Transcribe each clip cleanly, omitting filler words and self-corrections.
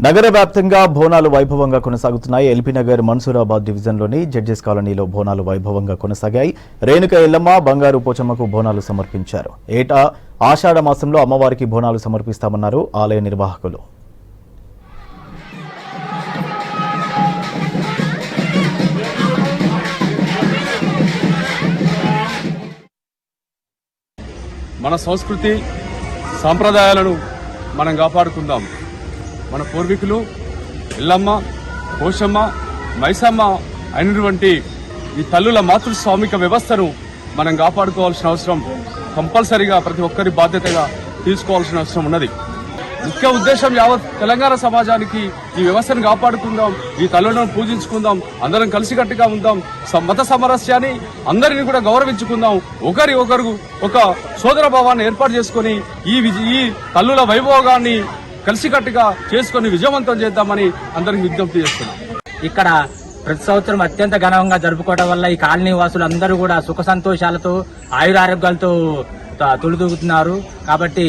నగర వ్యాప్తంగా బోనాలు వైభవంగా కొనసాగుతున్నాయి. ఎల్బీనగర్ మన్సూరాబాద్ డివిజన్లోని జడ్జెస్ కాలనీలో బోనాలు వైభవంగా కొనసాగాయి. రేణుక ఎల్లమ్మ బంగారు పోచమ్మకు బోనాలు సమర్పించారు. ఏటా ఆషాఢ మాసంలో అమ్మవారికి బోనాలు సమర్పిస్తామన్నారు ఆలయ నిర్వాహకులు. మన సంస్కృతి సాంప్రదాయాలను మనం కాపాడుకుందాం. మన పూర్వీకులు ఎల్లమ్మ, పోషమ్మ, మైసమ్మ అయినటువంటి ఈ తల్లుల మాతృస్వామిక వ్యవస్థను మనం కాపాడుకోవాల్సిన అవసరం కంపల్సరీగా ప్రతి ఒక్కరి బాధ్యతగా తీసుకోవాల్సిన అవసరం ఉన్నది. ముఖ్య ఉద్దేశం యావత్ తెలంగాణ సమాజానికి ఈ వ్యవస్థను కాపాడుకుందాం, ఈ తల్లులను పూజించుకుందాం, అందరం కలిసికట్టుగా ఉందాం, మత సామరస్యాన్ని అందరినీ కూడా గౌరవించుకుందాం, ఒకరు ఒక సోదర భావాన్ని ఏర్పాటు చేసుకుని ఈ తల్లుల వైభోగాన్ని కలిసికట్టుగా చేసుకుని విజయవంతం చేద్దామని అందరికి విజ్ఞప్తి చేస్తున్నాం. ఇక్కడ ప్రతి సంవత్సరం అత్యంత ఘనంగా జరుపుకోవడం వల్ల ఈ కాలనీ వాసులు అందరూ కూడా సుఖ సంతోషాలతో ఆయురారోగ్యాలతో తొలిదూగుతున్నారు. కాబట్టి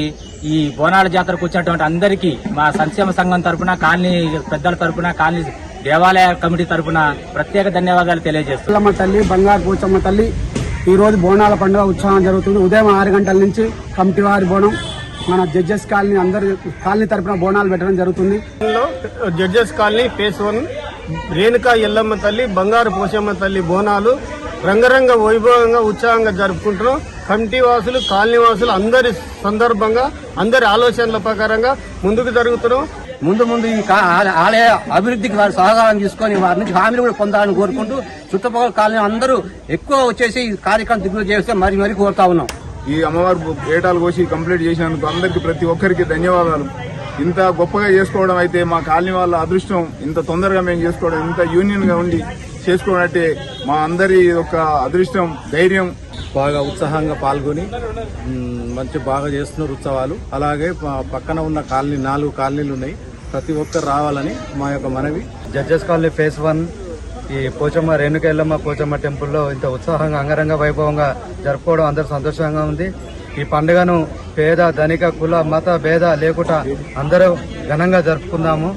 ఈ బోనాల జాతరకు వచ్చినటువంటి అందరికీ మా సంక్షేమ సంఘం తరఫున, కాలనీ పెద్దల తరఫున, కాలనీ దేవాలయ కమిటీ తరఫున ప్రత్యేక ధన్యవాదాలు తెలియజేస్తున్నాం. తల్లి బంగారు పోచమ్మ తల్లి ఈ రోజు బోనాల పండుగ ఉత్సవం జరుగుతుంది. ఉదయం 6 గంటల నుంచి కమిటీ వారి బోనం మన జడ్జెస్ కాలనీ అందరి కాలనీ తరఫున బోనాలు పెట్టడం జరుగుతుంది. Judges colony face 1 Renuka Yellamma తల్లి బంగారు పోచమ్మ తల్లి బోనాలు రంగరంగ వైభవంగా ఉత్సాహంగా జరుపుకుంటున్నాం. కమిటీ వాసులు, కాలనీ వాసులు అందరి సందర్భంగా అందరి ఆలోచనల ప్రకారంగా ముందుకు జరుగుతున్నాం. ముందు ఈ ఆలయ అభివృద్ధికి వారి సహకారం తీసుకొని వారి నుంచి హామీలు కూడా పొందాలని కోరుకుంటూ చుట్టుపక్కల కాలనీ అందరూ ఎక్కువ వచ్చేసి ఈ కార్యక్రమం దిగులు చేస్తే మరీ కోరుతా ఉన్నాం. ఈ అమ్మవారు ఏటాలు కోసి కంప్లీట్ చేసినందుకు అందరికి ప్రతి ఒక్కరికి ధన్యవాదాలు. ఇంత గొప్పగా చేసుకోవడం అయితే మా కాలనీ వాళ్ళ అదృష్టం. ఇంత తొందరగా మేము చేసుకోవడం, ఇంత యూనియన్ గా ఉండి చేసుకోవడం అంటే మా అందరి ఒక అదృష్టం, ధైర్యం. బాగా ఉత్సాహంగా పాల్గొని మంచి బాగా చేస్తున్నారు ఉత్సవాలు. అలాగే పక్కన ఉన్న కాలనీ 4 కాలనీలు ఉన్నాయి, ప్రతి ఒక్కరు రావాలని మా యొక్క మనవి. జడ్జెస్ కాలనీ ఫేస్ 1 ఈ పోచమ్మ రేణుక ఎల్లమ్మ పోచమ్మ టెంపుల్లో ఇంత ఉత్సాహంగా అంగరంగ వైభవంగా జరుపుకోవడం అందరూ సంతోషంగా ఉంది. ఈ పండుగను పేద ధనిక కుల మత భేద లేకుండా అందరూ ఘనంగా జరుపుకుందాము.